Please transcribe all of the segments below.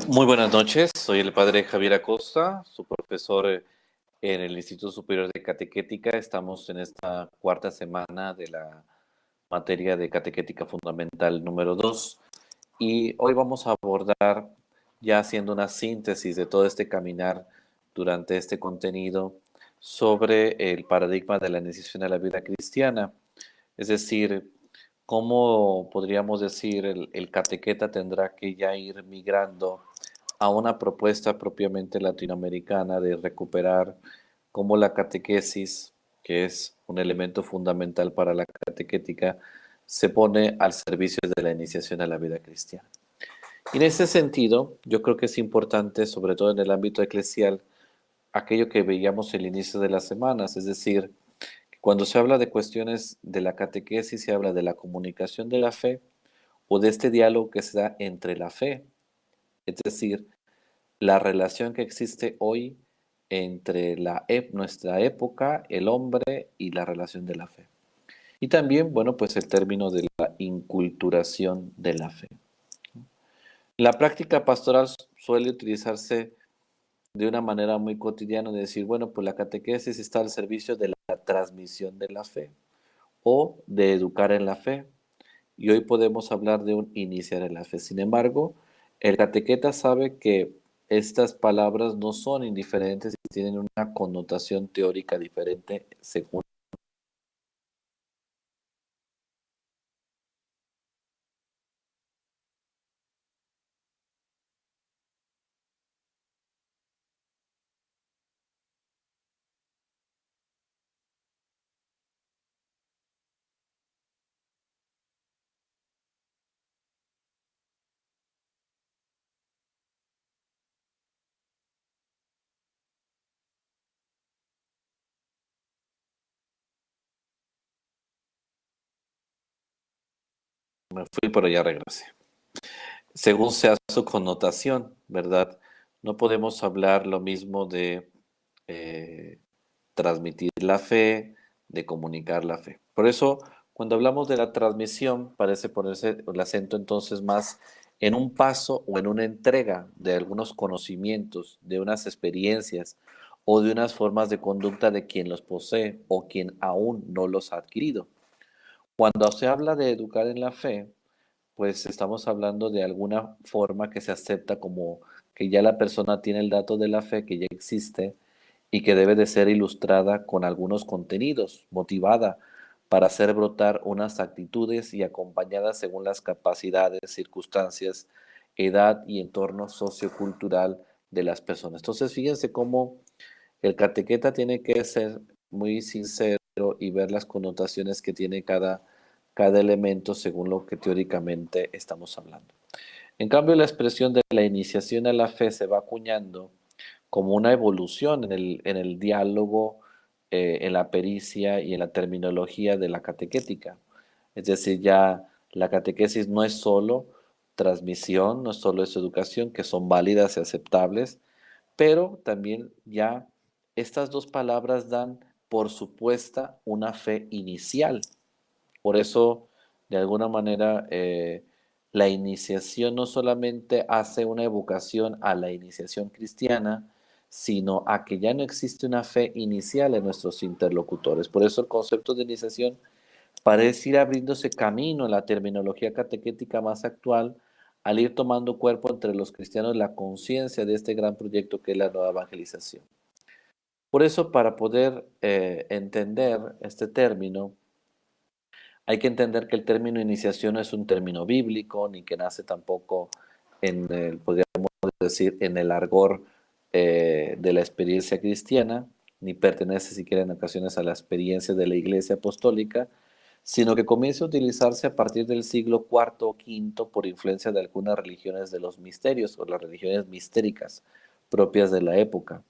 Muy buenas noches, soy el padre Javier Acosta, su profesor en el Instituto Superior de Catequética. Estamos en esta cuarta semana de la materia de Catequética Fundamental número 2 y hoy vamos a abordar, ya haciendo una síntesis de todo este caminar durante este contenido, sobre el paradigma de la iniciación a la vida cristiana. Es decir, cómo podríamos decir el catequeta tendrá que ya ir migrando a una propuesta propiamente latinoamericana de recuperar cómo la catequesis, que es un elemento fundamental para la catequética, se pone al servicio de la iniciación a la vida cristiana. Y en ese sentido, yo creo que es importante, sobre todo en el ámbito eclesial, aquello que veíamos el inicio de las semanas, es decir, cuando se habla de cuestiones de la catequesis, se habla de la comunicación de la fe o de este diálogo que se da entre la fe, es decir, la relación que existe hoy entre nuestra época, el hombre y la relación de la fe. Y también, bueno, pues el término de la inculturación de la fe. La práctica pastoral suele utilizarse de una manera muy cotidiana de decir, bueno, pues la catequesis está al servicio de la transmisión de la fe o de educar en la fe. Y hoy podemos hablar de un iniciar en la fe. Sin embargo, el catequeta sabe que estas palabras no son indiferentes y tienen una connotación teórica diferente según. Me fui, pero ya regresé. Según sea su connotación, ¿verdad? No podemos hablar lo mismo de eh, transmitir la fe, de comunicar la fe. Por eso, cuando hablamos de la transmisión, parece ponerse el acento entonces más en un paso o en una entrega de algunos conocimientos, de unas experiencias o de unas formas de conducta de quien los posee o quien aún no los ha adquirido. Cuando se habla de educar en la fe, pues estamos hablando de alguna forma que se acepta como que ya la persona tiene el dato de la fe, que ya existe y que debe de ser ilustrada con algunos contenidos, motivada para hacer brotar unas actitudes y acompañada según las capacidades, circunstancias, edad y entorno sociocultural de las personas. Entonces, fíjense cómo el catequeta tiene que ser muy sincero y ver las connotaciones que tiene cada elemento según lo que teóricamente estamos hablando. En cambio, la expresión de la iniciación a la fe se va acuñando como una evolución en el diálogo, en la pericia y en la terminología de la catequética. Es decir, ya la catequesis no es solo transmisión, no es solo es educación, que son válidas y aceptables, pero también ya estas dos palabras dan por supuesta una fe inicial. Por eso, de alguna manera, la iniciación no solamente hace una evocación a la iniciación cristiana, sino a que ya no existe una fe inicial en nuestros interlocutores. Por eso el concepto de iniciación parece ir abriéndose camino en la terminología catequética más actual, al ir tomando cuerpo entre los cristianos la conciencia de este gran proyecto que es la nueva evangelización. Por eso, para poder entender este término, hay que entender que el término iniciación no es un término bíblico, ni que nace tampoco podríamos decir, en el argor de la experiencia cristiana, ni pertenece siquiera en ocasiones a la experiencia de la Iglesia Apostólica, sino que comienza a utilizarse a partir del siglo IV o V por influencia de algunas religiones de los misterios o las religiones mistéricas propias de la época.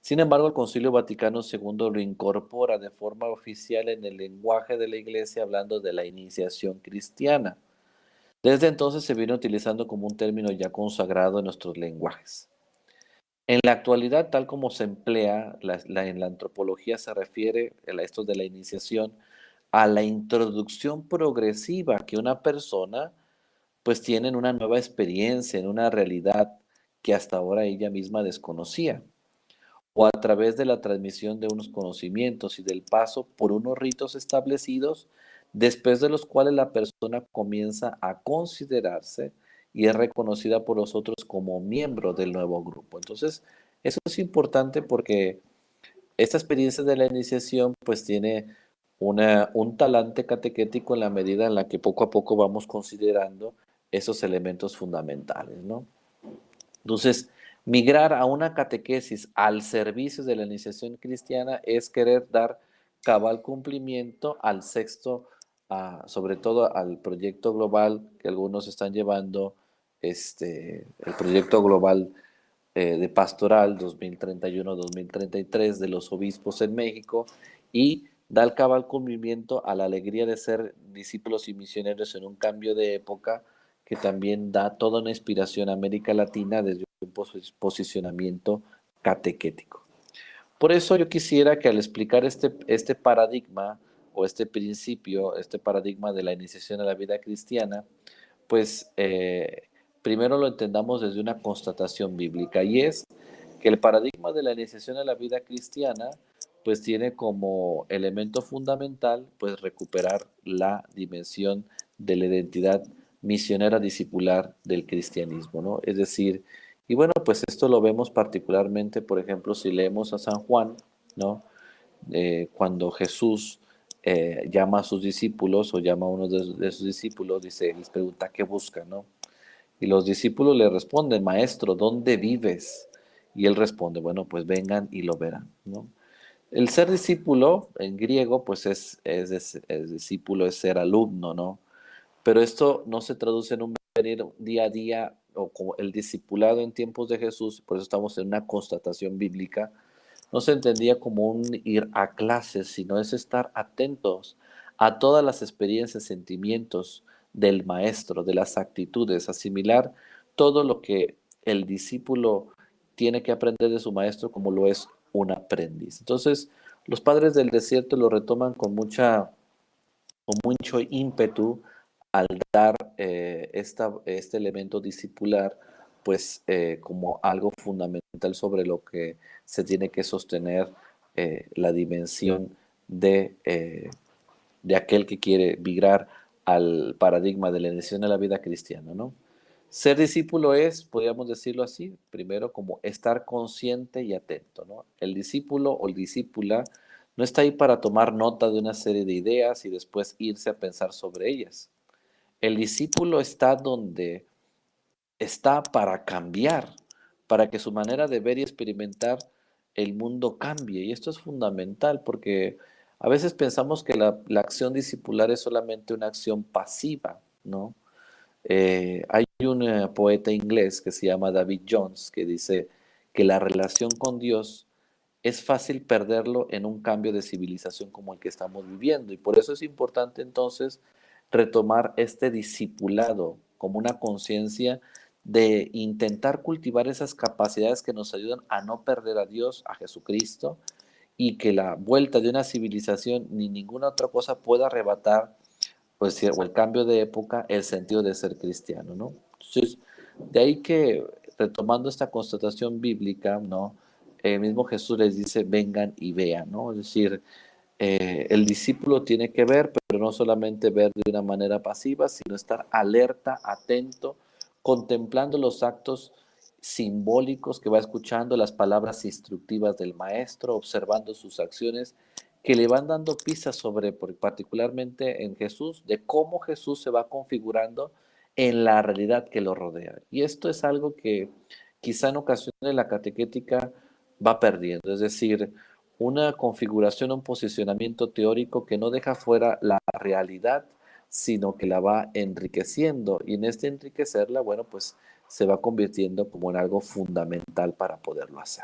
Sin embargo, el Concilio Vaticano II lo incorpora de forma oficial en el lenguaje de la Iglesia hablando de la iniciación cristiana. Desde entonces se viene utilizando como un término ya consagrado en nuestros lenguajes. En la actualidad, tal como se emplea en la antropología, se refiere a esto de la iniciación a la introducción progresiva que una persona pues tiene en una nueva experiencia, en una realidad que hasta ahora ella misma desconocía, o a través de la transmisión de unos conocimientos y del paso por unos ritos establecidos, después de los cuales la persona comienza a considerarse y es reconocida por los otros como miembro del nuevo grupo. Entonces, eso es importante porque esta experiencia de la iniciación pues tiene un talante catequético en la medida en la que poco a poco vamos considerando esos elementos fundamentales, ¿no? Entonces, migrar a una catequesis al servicio de la iniciación cristiana es querer dar cabal cumplimiento al sexto, sobre todo al proyecto global que algunos están llevando, el proyecto global de pastoral 2031-2033 de los obispos en México, y dar cabal cumplimiento a la alegría de ser discípulos y misioneros en un cambio de época que también da toda una inspiración a América Latina desde un posicionamiento catequético. Por eso yo quisiera que al explicar este paradigma o este principio, este paradigma de la iniciación a la vida cristiana, pues primero lo entendamos desde una constatación bíblica, y es que el paradigma de la iniciación a la vida cristiana pues tiene como elemento fundamental pues recuperar la dimensión de la identidad misionera discipular del cristianismo, ¿no? Es decir, y bueno, pues esto lo vemos particularmente, por ejemplo, si leemos a San Juan, ¿no? Cuando Jesús llama a sus discípulos o llama a uno de sus discípulos, dice, les pregunta qué buscan, ¿no? Y los discípulos le responden, Maestro, ¿dónde vives? Y él responde, bueno, pues vengan y lo verán, ¿no? El ser discípulo en griego, pues es discípulo, es ser alumno, ¿no? Pero esto no se traduce en un venir día a día o como el discipulado en tiempos de Jesús, por eso estamos en una constatación bíblica, no se entendía como un ir a clases, sino es estar atentos a todas las experiencias, sentimientos del maestro, de las actitudes, asimilar todo lo que el discípulo tiene que aprender de su maestro como lo es un aprendiz. Entonces, los padres del desierto lo retoman con mucho ímpetu al dar este elemento discipular, pues como algo fundamental sobre lo que se tiene que sostener la dimensión de aquel que quiere migrar al paradigma de la iniciación a la vida cristiana, ¿no? Ser discípulo es, podríamos decirlo así, primero como estar consciente y atento, ¿no? El discípulo o el discípula no está ahí para tomar nota de una serie de ideas y después irse a pensar sobre ellas. El discípulo está donde está para cambiar, para que su manera de ver y experimentar el mundo cambie. Y esto es fundamental porque a veces pensamos que la acción discipular es solamente una acción pasiva, ¿no? Hay un poeta inglés que se llama David Jones que dice que la relación con Dios es fácil perderlo en un cambio de civilización como el que estamos viviendo. Y por eso es importante entonces retomar este discipulado como una conciencia de intentar cultivar esas capacidades que nos ayudan a no perder a Dios, a Jesucristo, y que la vuelta de una civilización ni ninguna otra cosa pueda arrebatar, pues, o el cambio de época, el sentido de ser cristiano, ¿no? Entonces, de ahí que, retomando esta constatación bíblica, ¿no? El mismo Jesús les dice, vengan y vean, ¿no? Es decir, el discípulo tiene que ver, pero no solamente ver de una manera pasiva, sino estar alerta, atento, contemplando los actos simbólicos que va escuchando, las palabras instructivas del maestro, observando sus acciones que le van dando pistas sobre, particularmente en Jesús, de cómo Jesús se va configurando en la realidad que lo rodea. Y esto es algo que quizá en ocasiones la catequética va perdiendo, es decir, una configuración, un posicionamiento teórico que no deja fuera la realidad, sino que la va enriqueciendo. Y en este enriquecerla, bueno, pues se va convirtiendo como en algo fundamental para poderlo hacer.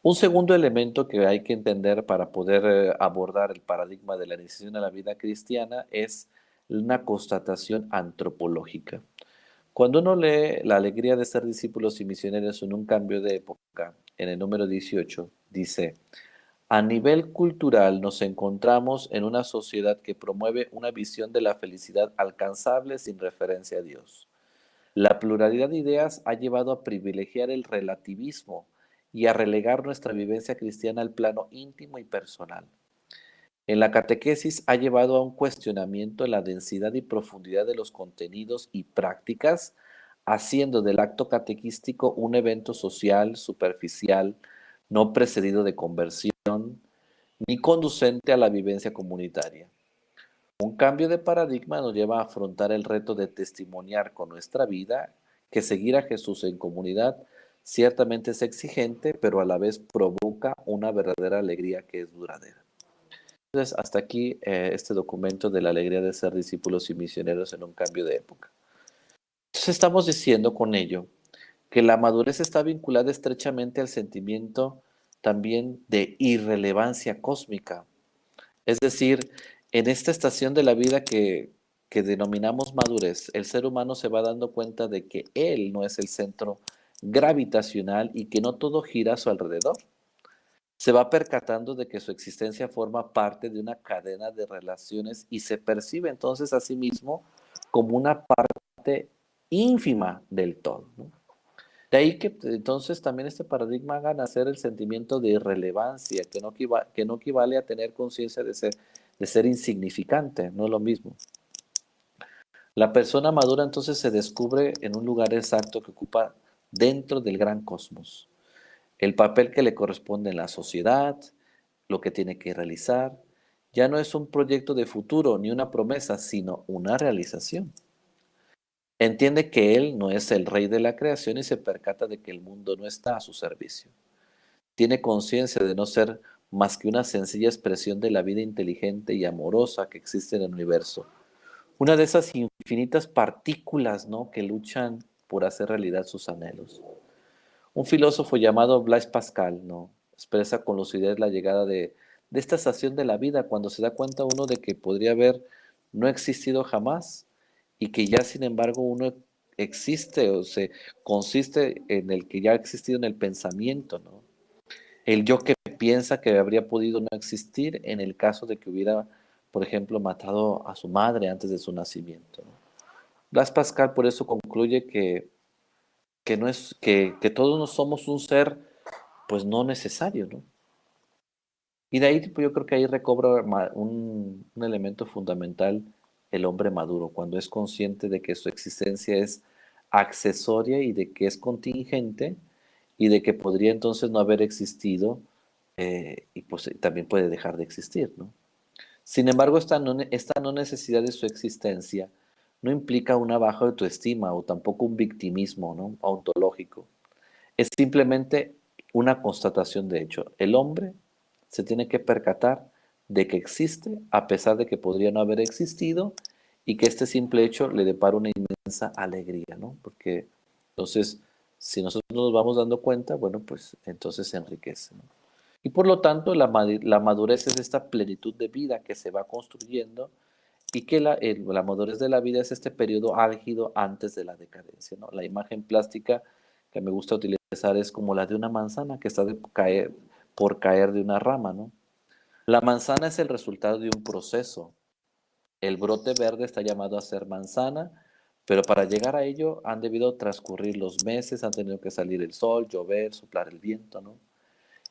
Un segundo elemento que hay que entender para poder abordar el paradigma de la iniciación a la vida cristiana es una constatación antropológica. Cuando uno lee La alegría de ser discípulos y misioneros en un cambio de época, en el número 18, dice, a nivel cultural nos encontramos en una sociedad que promueve una visión de la felicidad alcanzable sin referencia a Dios. La pluralidad de ideas ha llevado a privilegiar el relativismo y a relegar nuestra vivencia cristiana al plano íntimo y personal. En la catequesis ha llevado a un cuestionamiento de la densidad y profundidad de los contenidos y prácticas, haciendo del acto catequístico un evento social, superficial, no precedido de conversión, ni conducente a la vivencia comunitaria. Un cambio de paradigma nos lleva a afrontar el reto de testimoniar con nuestra vida que seguir a Jesús en comunidad ciertamente es exigente, pero a la vez provoca una verdadera alegría que es duradera. Entonces, hasta aquí este documento de la alegría de ser discípulos y misioneros en un cambio de época. Entonces, estamos diciendo con ello que la madurez está vinculada estrechamente al sentimiento también de irrelevancia cósmica. Es decir, en esta estación de la vida que denominamos madurez, el ser humano se va dando cuenta de que él no es el centro gravitacional y que no todo gira a su alrededor. Se va percatando de que su existencia forma parte de una cadena de relaciones y se percibe entonces a sí mismo como una parte ínfima del todo, ¿no? De ahí que entonces también este paradigma haga nacer el sentimiento de irrelevancia, que no equivale a tener conciencia de ser insignificante, no es lo mismo. La persona madura entonces se descubre en un lugar exacto que ocupa dentro del gran cosmos, el papel que le corresponde en la sociedad, lo que tiene que realizar, ya no es un proyecto de futuro ni una promesa, sino una realización. Entiende que él no es el rey de la creación y se percata de que el mundo no está a su servicio. Tiene conciencia de no ser más que una sencilla expresión de la vida inteligente y amorosa que existe en el universo. Una de esas infinitas partículas, ¿no?, que luchan por hacer realidad sus anhelos. Un filósofo llamado Blaise Pascal, ¿no?, expresa con lucidez la llegada de esta estación de la vida cuando se da cuenta uno de que podría haber no existido jamás y que ya sin embargo uno existe o se consiste en el que ya ha existido en el pensamiento, ¿no? El yo que piensa que habría podido no existir en el caso de que hubiera, por ejemplo, matado a su madre antes de su nacimiento, ¿no? Blas Pascal por eso concluye que no es, que todos no somos un ser, pues no necesario, ¿no? Y de ahí pues, yo creo que ahí recobra un elemento fundamental el hombre maduro, cuando es consciente de que su existencia es accesoria y de que es contingente y de que podría entonces no haber existido y pues también puede dejar de existir, ¿no? Sin embargo, esta no necesidad de su existencia no implica una baja autoestima o tampoco un victimismo, ¿no?, ontológico. Es simplemente una constatación de hecho. El hombre se tiene que percatar de que existe a pesar de que podría no haber existido y que este simple hecho le depara una inmensa alegría, ¿no? Porque entonces, si nosotros nos vamos dando cuenta, bueno, pues entonces se enriquece, ¿no? Y por lo tanto, la madurez es esta plenitud de vida que se va construyendo y que la madurez de la vida es este periodo álgido antes de la decadencia, ¿no? La imagen plástica que me gusta utilizar es como la de una manzana que está por caer de una rama, ¿no? La manzana es el resultado de un proceso. El brote verde está llamado a ser manzana, pero para llegar a ello han debido transcurrir los meses, han tenido que salir el sol, llover, soplar el viento, ¿no?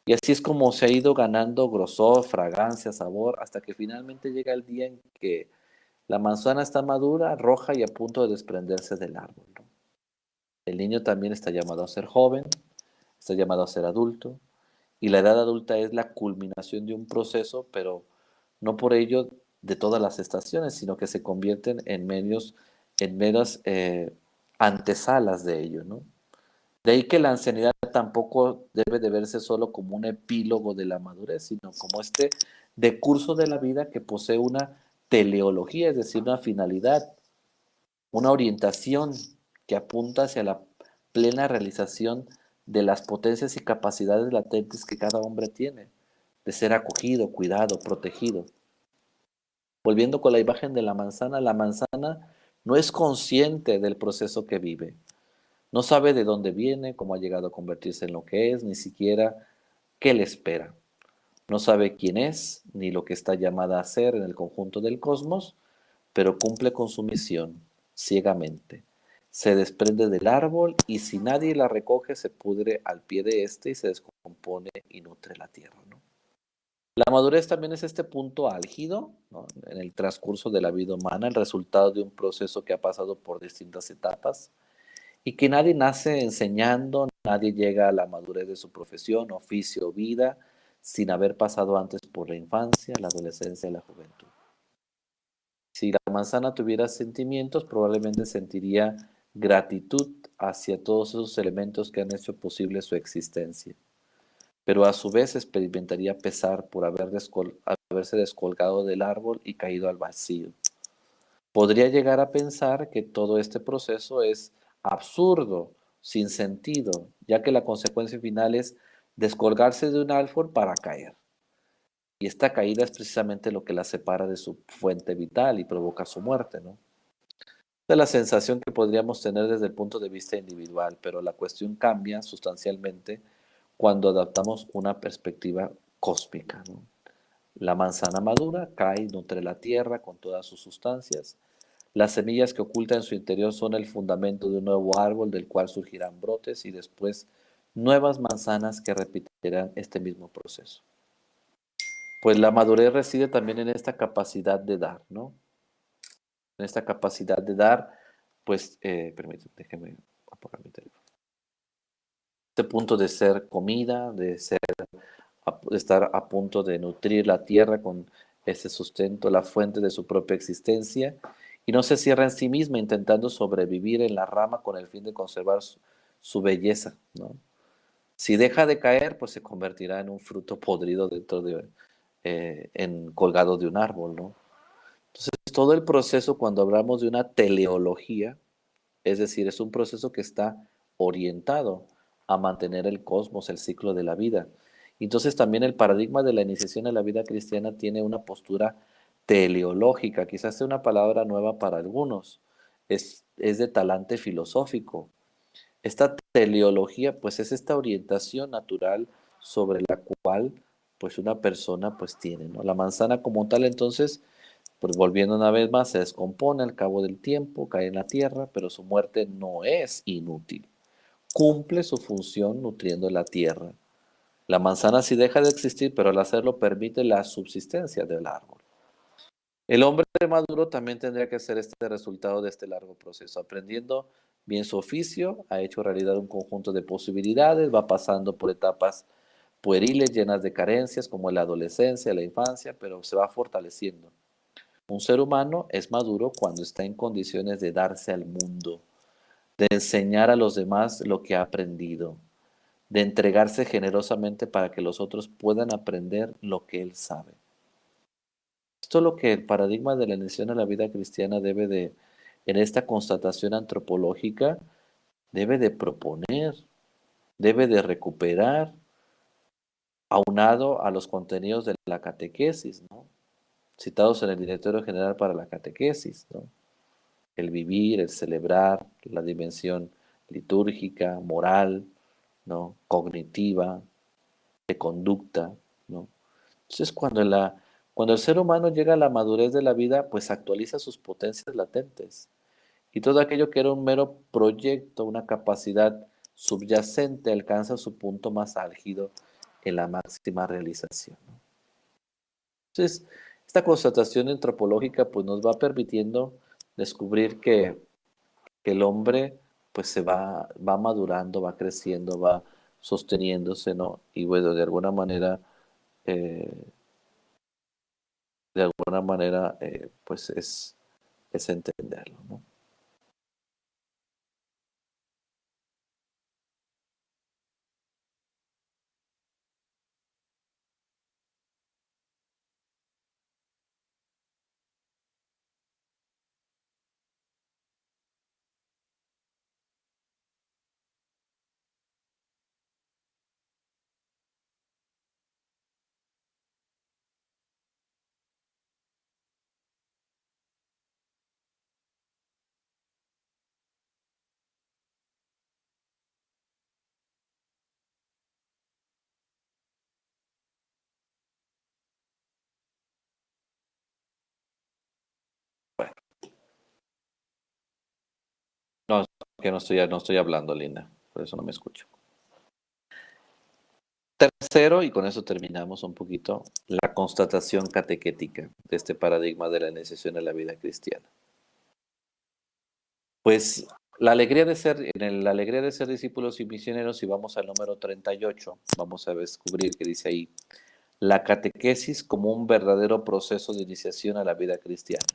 Y así es como se ha ido ganando grosor, fragancia, sabor, hasta que finalmente llega el día en que la manzana está madura, roja y a punto de desprenderse del árbol, ¿no? El niño también está llamado a ser joven, está llamado a ser adulto, y la edad adulta es la culminación de un proceso, pero no por ello de todas las estaciones, sino que se convierten en meras antesalas de ello, ¿no? De ahí que la ancianidad tampoco debe de verse solo como un epílogo de la madurez, sino como este decurso de la vida que posee una teleología, es decir, una finalidad, una orientación que apunta hacia la plena realización de las potencias y capacidades latentes que cada hombre tiene, de ser acogido, cuidado, protegido. Volviendo con la imagen de la manzana no es consciente del proceso que vive. No sabe de dónde viene, cómo ha llegado a convertirse en lo que es, ni siquiera qué le espera. No sabe quién es, ni lo que está llamada a ser en el conjunto del cosmos, pero cumple con su misión ciegamente, se desprende del árbol y si nadie la recoge se pudre al pie de este y se descompone y nutre la tierra, ¿no? La madurez también es este punto álgido, ¿no? En el transcurso de la vida humana, el resultado de un proceso que ha pasado por distintas etapas y que nadie nace enseñando, nadie llega a la madurez de su profesión, oficio o vida sin haber pasado antes por la infancia, la adolescencia y la juventud. Si la manzana tuviera sentimientos, probablemente sentiría gratitud hacia todos esos elementos que han hecho posible su existencia, pero a su vez experimentaría pesar por haberse descolgado del árbol y caído al vacío. Podría llegar a pensar que todo este proceso es absurdo, sin sentido, ya que la consecuencia final es descolgarse de un árbol para caer. Y esta caída es precisamente lo que la separa de su fuente vital y provoca su muerte, ¿no? Esta es la sensación que podríamos tener desde el punto de vista individual, pero la cuestión cambia sustancialmente cuando adaptamos una perspectiva cósmica, ¿no? La manzana madura cae y nutre la tierra con todas sus sustancias. Las semillas que oculta en su interior son el fundamento de un nuevo árbol del cual surgirán brotes y después nuevas manzanas que repetirán este mismo proceso. Pues la madurez reside también en esta capacidad de dar, ¿no? En esta capacidad de dar, pues, permíteme, déjeme apagar mi teléfono. Este punto de ser comida, de estar a punto de nutrir la tierra con ese sustento, la fuente de su propia existencia, y no se cierra en sí misma intentando sobrevivir en la rama con el fin de conservar su belleza, ¿no? Si deja de caer, pues se convertirá en un fruto podrido colgado de un árbol, ¿no? Entonces, todo el proceso, cuando hablamos de una teleología, es decir, es un proceso que está orientado a mantener el cosmos, el ciclo de la vida. Entonces, también el paradigma de la iniciación a la vida cristiana tiene una postura teleológica, quizás sea una palabra nueva para algunos, es de talante filosófico. Esta teleología, pues, es esta orientación natural sobre la cual, pues, una persona, pues, tiene, ¿no? La manzana como tal, entonces, pues volviendo una vez más, se descompone al cabo del tiempo, cae en la tierra, pero su muerte no es inútil. Cumple su función nutriendo la tierra. La manzana sí deja de existir, pero al hacerlo permite la subsistencia del árbol. El hombre maduro también tendría que ser este resultado de este largo proceso. Aprendiendo bien su oficio, ha hecho realidad un conjunto de posibilidades, va pasando por etapas pueriles llenas de carencias, como la adolescencia, la infancia, pero se va fortaleciendo. Un ser humano es maduro cuando está en condiciones de darse al mundo, de enseñar a los demás lo que ha aprendido, de entregarse generosamente para que los otros puedan aprender lo que él sabe. Esto es lo que el paradigma de la iniciación a la vida cristiana en esta constatación antropológica, debe de proponer, debe de recuperar, aunado a los contenidos de la catequesis, ¿no? Citados en el Directorio General para la Catequesis, ¿no? El vivir, el celebrar, la dimensión litúrgica, moral, ¿no? Cognitiva, de conducta, ¿no? Entonces, cuando el ser humano llega a la madurez de la vida, pues actualiza sus potencias latentes. Y todo aquello que era un mero proyecto, una capacidad subyacente, alcanza su punto más álgido en la máxima realización, ¿no? Entonces, esta constatación antropológica pues nos va permitiendo descubrir que el hombre pues va madurando, va creciendo, va sosteniéndose, ¿no? Y bueno, eh, pues es entenderlo, ¿no? que no estoy hablando, Linda, por eso no me escucho. Tercero, y con eso terminamos un poquito, la constatación catequética de este paradigma de la iniciación a la vida cristiana. Pues la alegría de ser discípulos y misioneros, si vamos al número 38, vamos a descubrir que dice ahí, la catequesis como un verdadero proceso de iniciación a la vida cristiana.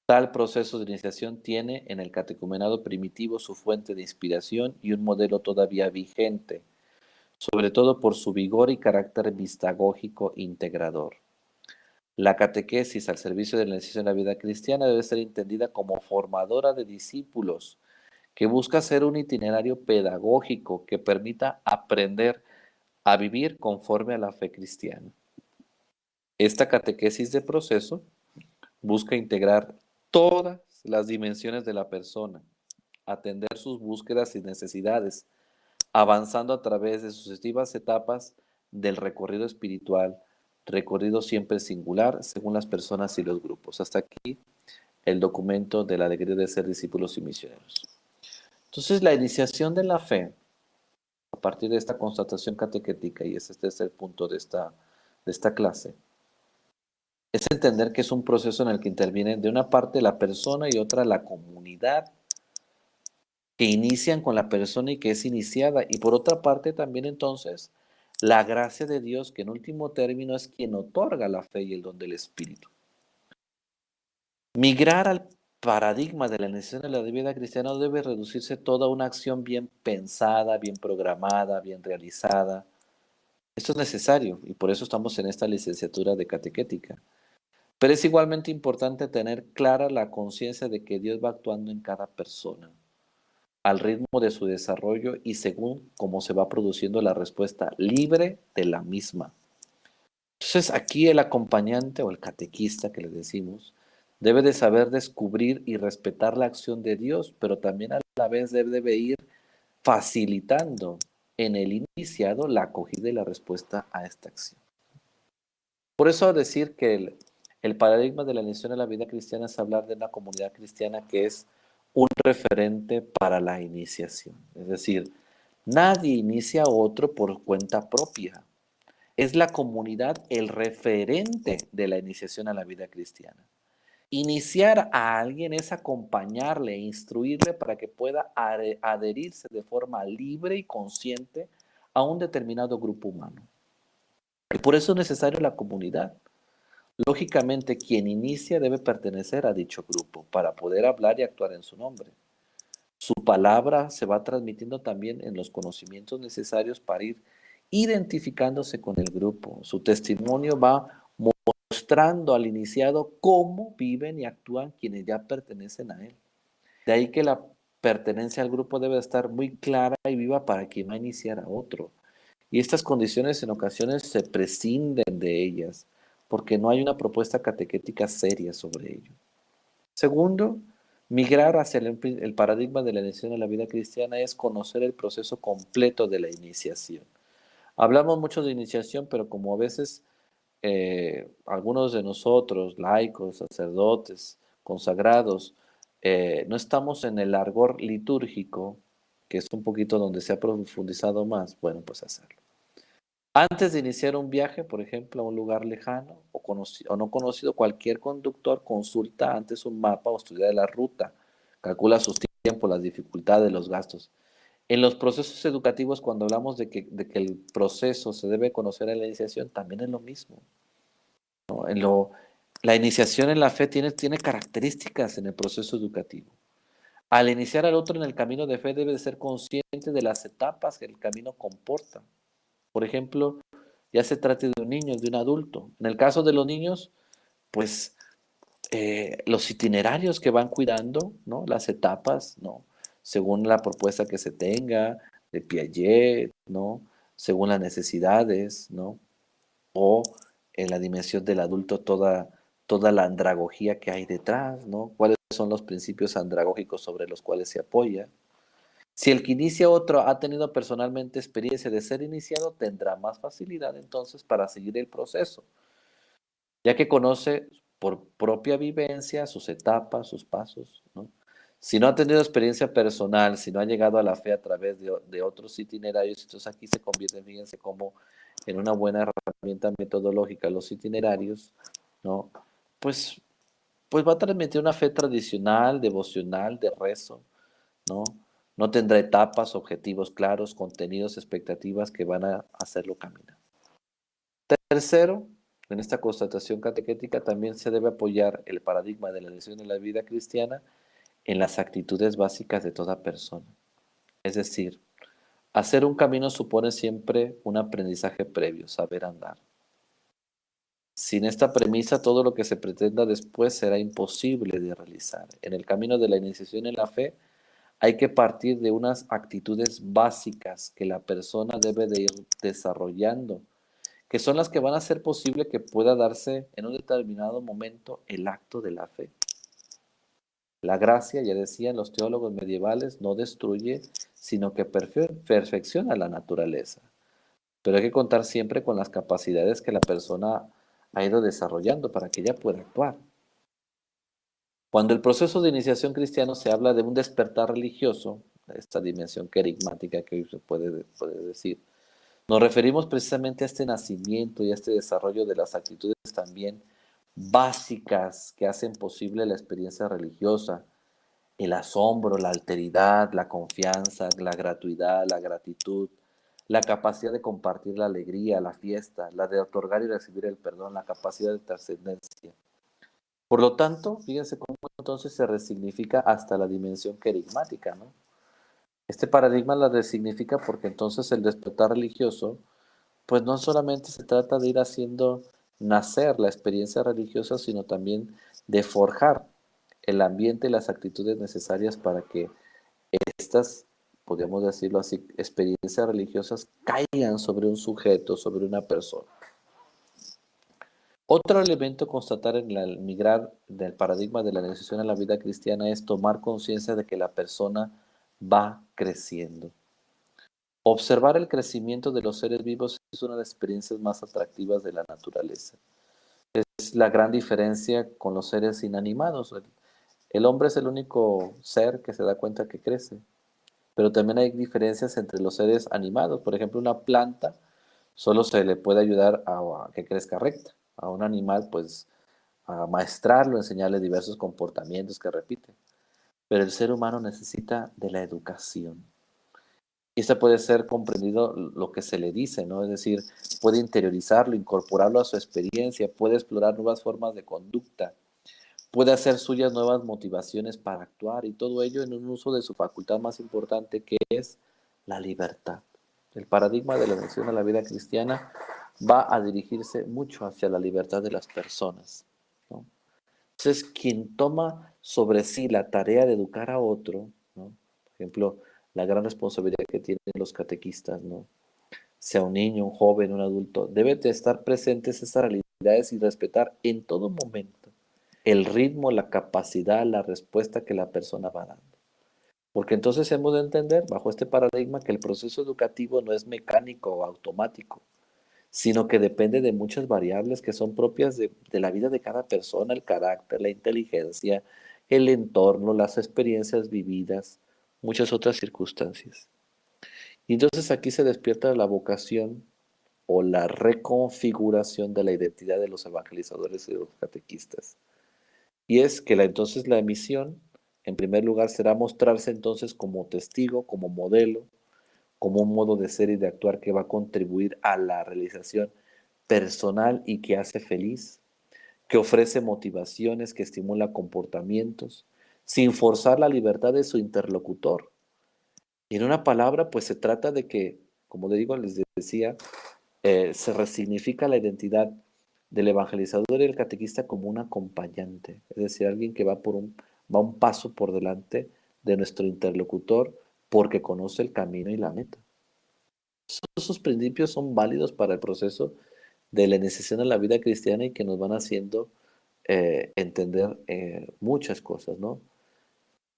Tal proceso de iniciación tiene en el catecumenado primitivo su fuente de inspiración y un modelo todavía vigente, sobre todo por su vigor y carácter mistagógico integrador. La catequesis al servicio de la iniciación a la vida cristiana debe ser entendida como formadora de discípulos, que busca ser un itinerario pedagógico que permita aprender a vivir conforme a la fe cristiana. Esta catequesis de proceso busca integrar todas las dimensiones de la persona, atender sus búsquedas y necesidades, avanzando a través de sucesivas etapas del recorrido espiritual, recorrido siempre singular según las personas y los grupos. Hasta aquí el documento de la alegría de ser discípulos y misioneros. Entonces, la iniciación de la fe, a partir de esta constatación catequética, y ese es el punto de esta clase, es entender que es un proceso en el que intervienen de una parte la persona y otra la comunidad, que inician con la persona y que es iniciada, y por otra parte también entonces la gracia de Dios, que en último término es quien otorga la fe y el don del Espíritu. Migrar al paradigma de la iniciación de la vida cristiana debe reducirse toda una acción bien pensada, bien programada, bien realizada. Esto es necesario y por eso estamos en esta licenciatura de catequética. Pero es igualmente importante tener clara la conciencia de que Dios va actuando en cada persona, al ritmo de su desarrollo y según cómo se va produciendo la respuesta libre de la misma. Entonces aquí el acompañante o el catequista que le decimos debe de saber descubrir y respetar la acción de Dios, pero también a la vez debe ir facilitando en el iniciado la acogida y la respuesta a esta acción. Por eso decir que el paradigma de la iniciación a la vida cristiana es hablar de una comunidad cristiana que es un referente para la iniciación. Es decir, nadie inicia a otro por cuenta propia. Es la comunidad el referente de la iniciación a la vida cristiana. Iniciar a alguien es acompañarle, instruirle para que pueda adherirse de forma libre y consciente a un determinado grupo humano. Y por eso es necesario la comunidad. Lógicamente, quien inicia debe pertenecer a dicho grupo para poder hablar y actuar en su nombre. Su palabra se va transmitiendo también en los conocimientos necesarios para ir identificándose con el grupo. Su testimonio va mostrando al iniciado cómo viven y actúan quienes ya pertenecen a él. De ahí que la pertenencia al grupo debe estar muy clara y viva para quien va a iniciar a otro. Y estas condiciones en ocasiones se prescinden de ellas porque no hay una propuesta catequética seria sobre ello. Segundo, migrar hacia el paradigma de la iniciación a la vida cristiana es conocer el proceso completo de la iniciación. Hablamos mucho de iniciación, pero como a veces algunos de nosotros, laicos, sacerdotes, consagrados, no estamos en el argor litúrgico, que es un poquito donde se ha profundizado más, bueno, pues hacerlo. Antes de iniciar un viaje, por ejemplo, a un lugar lejano o no conocido, cualquier conductor consulta antes un mapa o estudia la ruta, calcula sus tiempos, las dificultades, los gastos. En los procesos educativos, cuando hablamos de que el proceso se debe conocer en la iniciación, también es lo mismo, ¿no? La iniciación en la fe tiene características en el proceso educativo. Al iniciar al otro en el camino de fe, debe ser consciente de las etapas que el camino comporta. Por ejemplo, ya se trate de un niño, de un adulto. En el caso de los niños, pues los itinerarios que van cuidando, ¿no? Las etapas, ¿no? Según la propuesta que se tenga, de Piaget, ¿no? Según las necesidades, ¿no? O en la dimensión del adulto, toda la andragogía que hay detrás, ¿no? ¿Cuáles son los principios andragógicos sobre los cuales se apoya? Si el que inicia otro ha tenido personalmente experiencia de ser iniciado, tendrá más facilidad entonces para seguir el proceso, ya que conoce por propia vivencia sus etapas, sus pasos, ¿no? Si no ha tenido experiencia personal, si no ha llegado a la fe a través de otros itinerarios, entonces aquí se convierte, fíjense, como en una buena herramienta metodológica los itinerarios, ¿no? Pues, pues va a transmitir una fe tradicional, devocional, de rezo, ¿no? No tendrá etapas, objetivos claros, contenidos, expectativas que van a hacerlo caminar. Tercero, en esta constatación catequética también se debe apoyar el paradigma de la elección en la vida cristiana en las actitudes básicas de toda persona. Es decir, hacer un camino supone siempre un aprendizaje previo, saber andar. Sin esta premisa, todo lo que se pretenda después será imposible de realizar. En el camino de la iniciación en la fe, hay que partir de unas actitudes básicas que la persona debe de ir desarrollando, que son las que van a hacer posible que pueda darse en un determinado momento el acto de la fe. La gracia, ya decían los teólogos medievales, no destruye, sino que perfecciona la naturaleza. Pero hay que contar siempre con las capacidades que la persona ha ido desarrollando para que ella pueda actuar. Cuando el proceso de iniciación cristiano se habla de un despertar religioso, esta dimensión querigmática que hoy se puede decir, nos referimos precisamente a este nacimiento y a este desarrollo de las actitudes también básicas que hacen posible la experiencia religiosa, el asombro, la alteridad, la confianza, la gratuidad, la gratitud, la capacidad de compartir la alegría, la fiesta, la de otorgar y recibir el perdón, la capacidad de trascendencia. Por lo tanto, fíjense cómo entonces se resignifica hasta la dimensión querigmática, ¿no? Este paradigma la resignifica porque entonces el despertar religioso, pues no solamente se trata de ir haciendo nacer la experiencia religiosa, sino también de forjar el ambiente y las actitudes necesarias para que estas, podríamos decirlo así, experiencias religiosas caigan sobre un sujeto, sobre una persona. Otro elemento a constatar en el migrar del paradigma de la negociación a la vida cristiana es tomar conciencia de que la persona va creciendo. Observar el crecimiento de los seres vivos es una de las experiencias más atractivas de la naturaleza. Es la gran diferencia con los seres inanimados. El hombre es el único ser que se da cuenta que crece, pero también hay diferencias entre los seres animados. Por ejemplo, una planta solo se le puede ayudar a que crezca recta. A un animal, pues, a maestrarlo, enseñarle diversos comportamientos que repite. Pero el ser humano necesita de la educación. Y esto puede ser comprendido lo que se le dice, ¿no? Es decir, puede interiorizarlo, incorporarlo a su experiencia, puede explorar nuevas formas de conducta, puede hacer suyas nuevas motivaciones para actuar y todo ello en un uso de su facultad más importante que es la libertad. El paradigma de la elección a la vida cristiana va a dirigirse mucho hacia la libertad de las personas, ¿no? Entonces, quien toma sobre sí la tarea de educar a otro, ¿no? Por ejemplo, la gran responsabilidad que tienen los catequistas, ¿no? Sea un niño, un joven, un adulto, debe de estar presentes esas realidades y respetar en todo momento el ritmo, la capacidad, la respuesta que la persona va dando. Porque entonces hemos de entender, bajo este paradigma, que el proceso educativo no es mecánico o automático, sino que depende de muchas variables que son propias de la vida de cada persona, el carácter, la inteligencia, el entorno, las experiencias vividas, muchas otras circunstancias. Y entonces aquí se despierta la vocación o la reconfiguración de la identidad de los evangelizadores y de los catequistas. Y es que entonces la misión, en primer lugar, será mostrarse entonces como testigo, como modelo, como un modo de ser y de actuar que va a contribuir a la realización personal y que hace feliz, que ofrece motivaciones, que estimula comportamientos, sin forzar la libertad de su interlocutor. Y en una palabra, pues se trata de que, como le digo, les decía, se resignifica la identidad del evangelizador y el catequista como un acompañante, es decir, alguien que va un paso por delante de nuestro interlocutor porque conoce el camino y la meta. Esos principios son válidos para el proceso de la iniciación a la vida cristiana y que nos van haciendo entender muchas cosas, ¿no?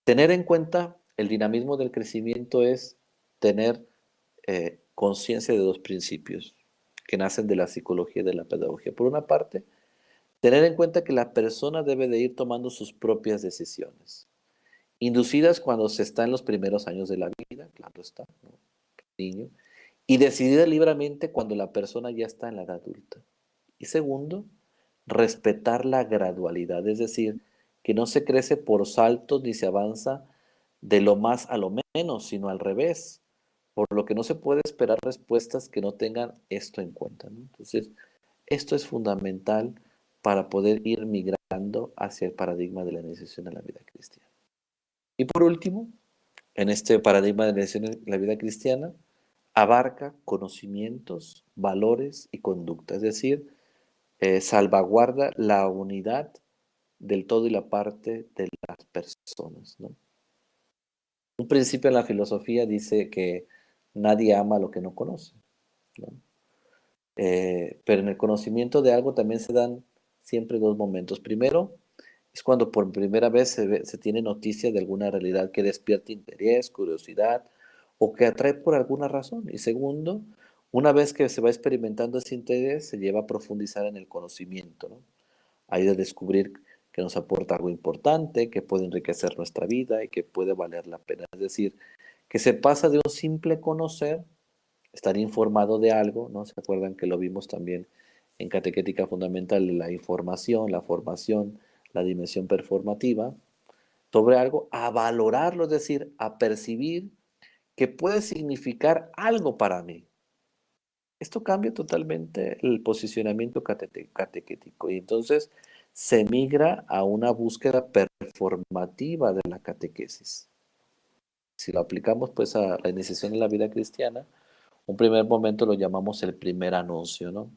Tener en cuenta el dinamismo del crecimiento es tener conciencia de dos principios que nacen de la psicología y de la pedagogía. Por una parte, tener en cuenta que la persona debe de ir tomando sus propias decisiones inducidas cuando se está en los primeros años de la vida, claro está, ¿no? Niño, y decididas libremente cuando la persona ya está en la edad adulta. Y segundo, respetar la gradualidad, es decir, que no se crece por saltos ni se avanza de lo más a lo menos, sino al revés, por lo que no se puede esperar respuestas que no tengan esto en cuenta, ¿no? Entonces, esto es fundamental para poder ir migrando hacia el paradigma de la iniciación a la vida cristiana. Y por último, en este paradigma de la iniciación a la vida cristiana, abarca conocimientos, valores y conducta, es decir, salvaguarda la unidad del todo y la parte de las personas, ¿no? Un principio en la filosofía dice que nadie ama lo que no conoce, ¿no? Pero en el conocimiento de algo también se dan siempre dos momentos. Primero, es cuando por primera vez se tiene noticia de alguna realidad que despierta interés, curiosidad o que atrae por alguna razón. Y segundo, una vez que se va experimentando ese interés, se lleva a profundizar en el conocimiento, ¿no? Hay de descubrir que nos aporta algo importante, que puede enriquecer nuestra vida y que puede valer la pena. Es decir, que se pasa de un simple conocer, estar informado de algo, ¿no? ¿Se acuerdan que lo vimos también en catequética fundamental, la información, la formación, la dimensión performativa, sobre algo, a valorarlo, es decir, a percibir que puede significar algo para mí? Esto cambia totalmente el posicionamiento catequético y entonces se migra a una búsqueda performativa de la catequesis. Si lo aplicamos pues a la iniciación en la vida cristiana, un primer momento lo llamamos el primer anuncio, ¿no?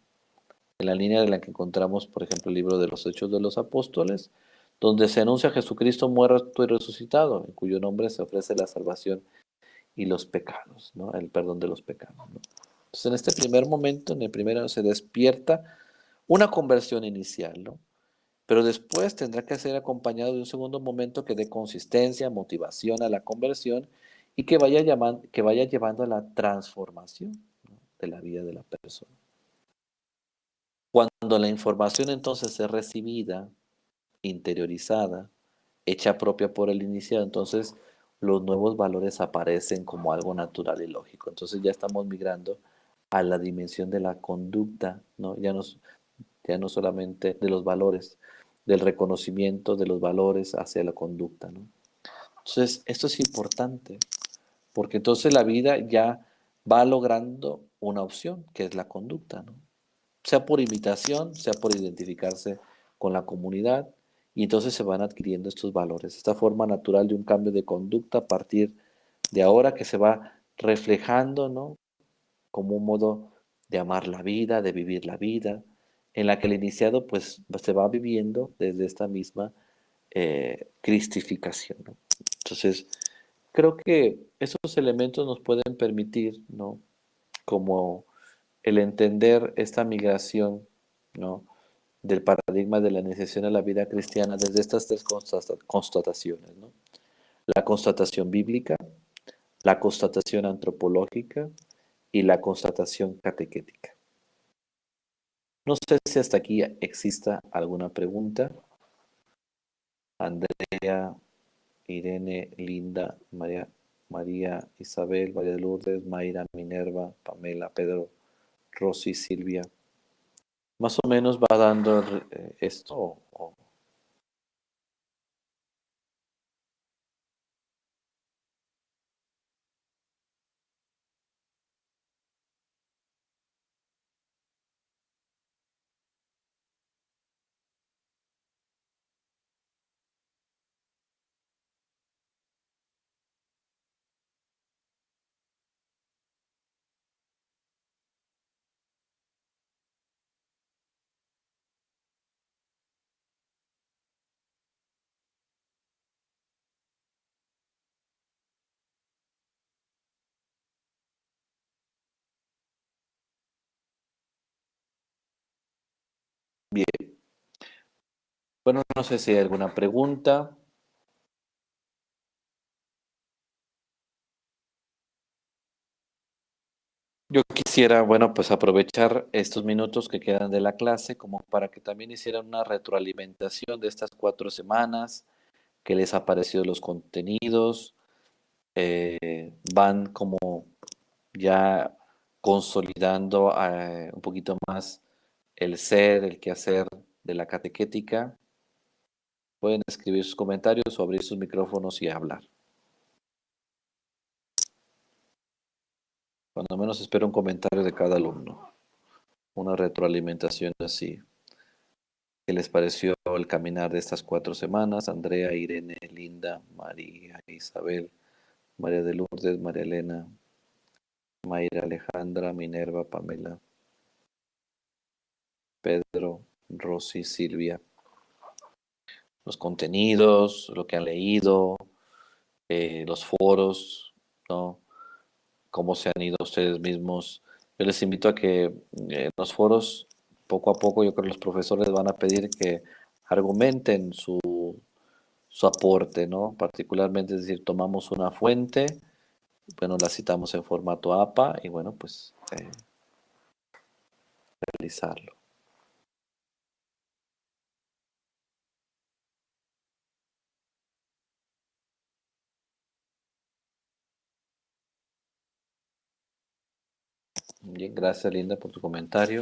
En la línea de la que encontramos, por ejemplo, el libro de los Hechos de los Apóstoles, donde se anuncia a Jesucristo muerto y resucitado, en cuyo nombre se ofrece la salvación y los pecados, ¿no? El perdón de los pecados, ¿no? Entonces, en este primer momento, en el primero se despierta una conversión inicial, ¿no? Pero después tendrá que ser acompañado de un segundo momento que dé consistencia, motivación a la conversión y que vaya llevando a la transformación, ¿no? De la vida de la persona. Cuando la información entonces es recibida, interiorizada, hecha propia por el iniciado, entonces los nuevos valores aparecen como algo natural y lógico. Entonces ya estamos migrando a la dimensión de la conducta, ¿no? Ya no solamente de los valores, del reconocimiento de los valores hacia la conducta, ¿no? Entonces, esto es importante, porque entonces la vida ya va logrando una opción, que es la conducta, ¿no? Sea por imitación, sea por identificarse con la comunidad, y entonces se van adquiriendo estos valores, esta forma natural de un cambio de conducta a partir de ahora que se va reflejando, ¿no? Como un modo de amar la vida, de vivir la vida, en la que el iniciado pues se va viviendo desde esta misma cristificación, ¿no? Entonces, creo que esos elementos nos pueden permitir, ¿no? Como el entender esta migración, ¿no? Del paradigma de la iniciación a la vida cristiana desde estas tres constataciones, ¿no? La constatación bíblica, la constatación antropológica y la constatación catequética. No sé si hasta aquí exista alguna pregunta. Andrea, Irene, Linda, María Isabel, María de Lourdes, Mayra, Minerva, Pamela, Pedro, Rosy, Silvia. Más o menos va dando esto. Bien. Bueno, no sé si hay alguna pregunta. Yo quisiera, bueno, pues aprovechar estos minutos que quedan de la clase como para que también hicieran una retroalimentación de estas 4 semanas, qué les ha parecido los contenidos, van como ya consolidando un poquito más el ser, el quehacer de la catequética. Pueden escribir sus comentarios o abrir sus micrófonos y hablar. Cuando menos espero un comentario de cada alumno, una retroalimentación así. ¿Qué les pareció el caminar de estas 4 semanas? Andrea, Irene, Linda, María, Isabel, María de Lourdes, María Elena, Mayra, Alejandra, Minerva, Pamela, Pedro, Rosy, Silvia. Los contenidos, lo que han leído, los foros, ¿no? Cómo se han ido ustedes mismos. Yo les invito a que en los foros, poco a poco, yo creo que los profesores van a pedir que argumenten su aporte, ¿no? Particularmente, es decir, tomamos una fuente, bueno, la citamos en formato APA y bueno, pues realizarlo. Bien, gracias Linda por tu comentario.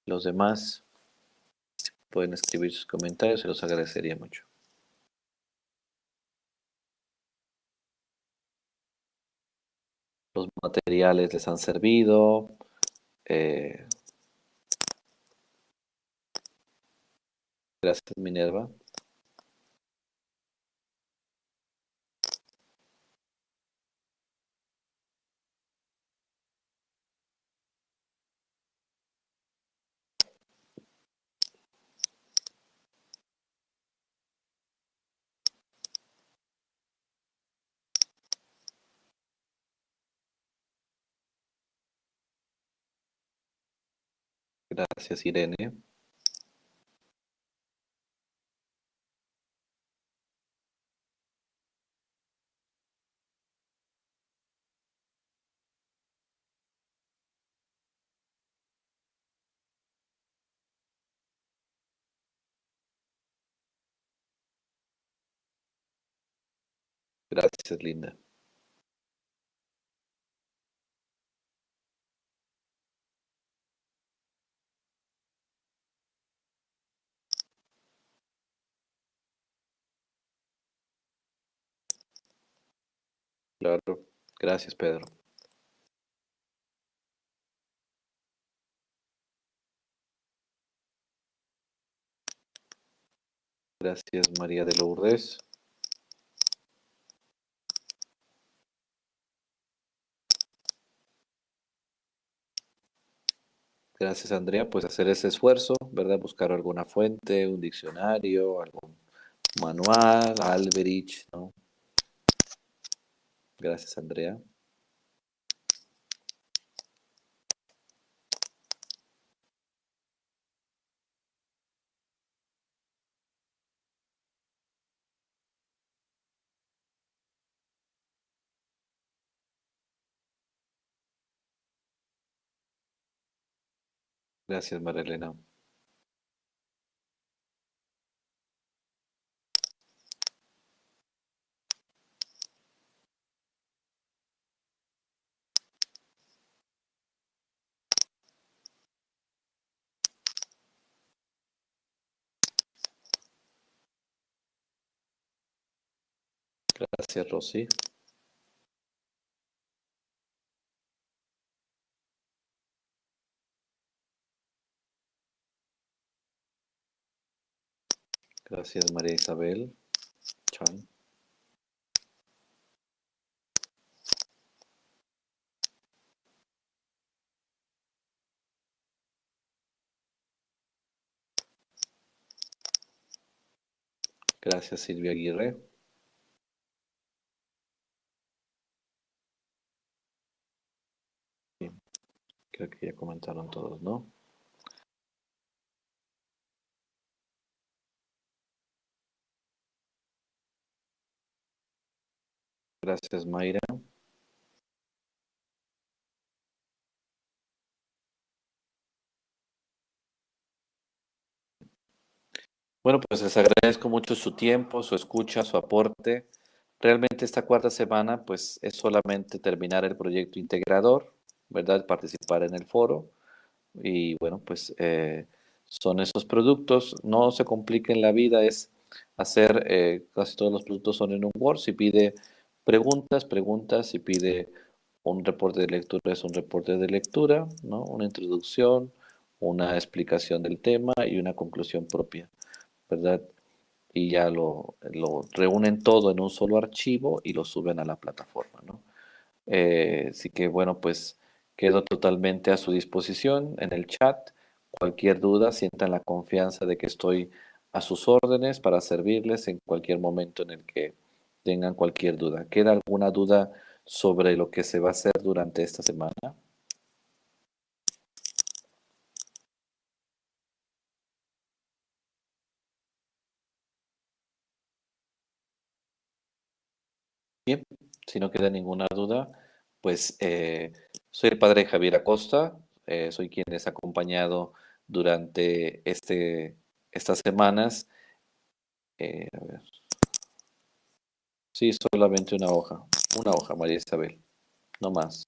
Los demás pueden escribir sus comentarios, se los agradecería mucho. Los materiales les han servido. Eh, gracias Minerva. Gracias Irene. Gracias Linda. Claro. Gracias Pedro. Gracias María de Lourdes. Gracias Andrea, pues hacer ese esfuerzo, ¿verdad? Buscar alguna fuente, un diccionario, algún manual, Alberich, ¿no? Gracias Andrea. Gracias María Elena. Gracias Rosy. Gracias María Isabel. Chan. Gracias Silvia Aguirre. Bien, creo que ya comentaron todos, ¿no? Gracias Mayra. Bueno, pues les agradezco mucho su tiempo, su escucha, su aporte. Realmente esta cuarta semana, pues es solamente terminar el proyecto integrador, ¿verdad? Participar en el foro y bueno, pues son esos productos. No se compliquen la vida, es hacer, casi todos los productos son en un Word. Si pide preguntas, preguntas. Si pide un reporte de lectura, es un reporte de lectura, ¿no? Una introducción, una explicación del tema y una conclusión propia, ¿verdad? Y ya lo reúnen todo en un solo archivo y lo suben a la plataforma, ¿no? Así que bueno, pues quedo totalmente a su disposición en el chat. Cualquier duda, sientan la confianza de que estoy a sus órdenes para servirles en cualquier momento en el que tengan cualquier duda. ¿Queda alguna duda sobre lo que se va a hacer durante esta semana? Bien, si no queda ninguna duda, pues soy el padre Javier Acosta, soy quien les ha acompañado durante estas semanas. A ver, sí, solamente una hoja, María Isabel, no más,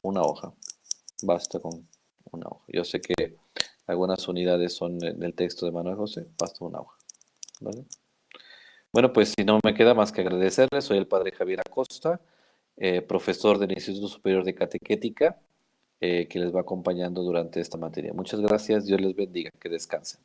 una hoja, basta con una hoja. Yo sé que algunas unidades son en el texto de Manuel José, basta una hoja, ¿vale? Bueno, pues si no me queda más que agradecerles, soy el padre Javier Acosta, profesor del Instituto Superior de Catequética, que les va acompañando durante esta materia. Muchas gracias, Dios les bendiga, que descansen.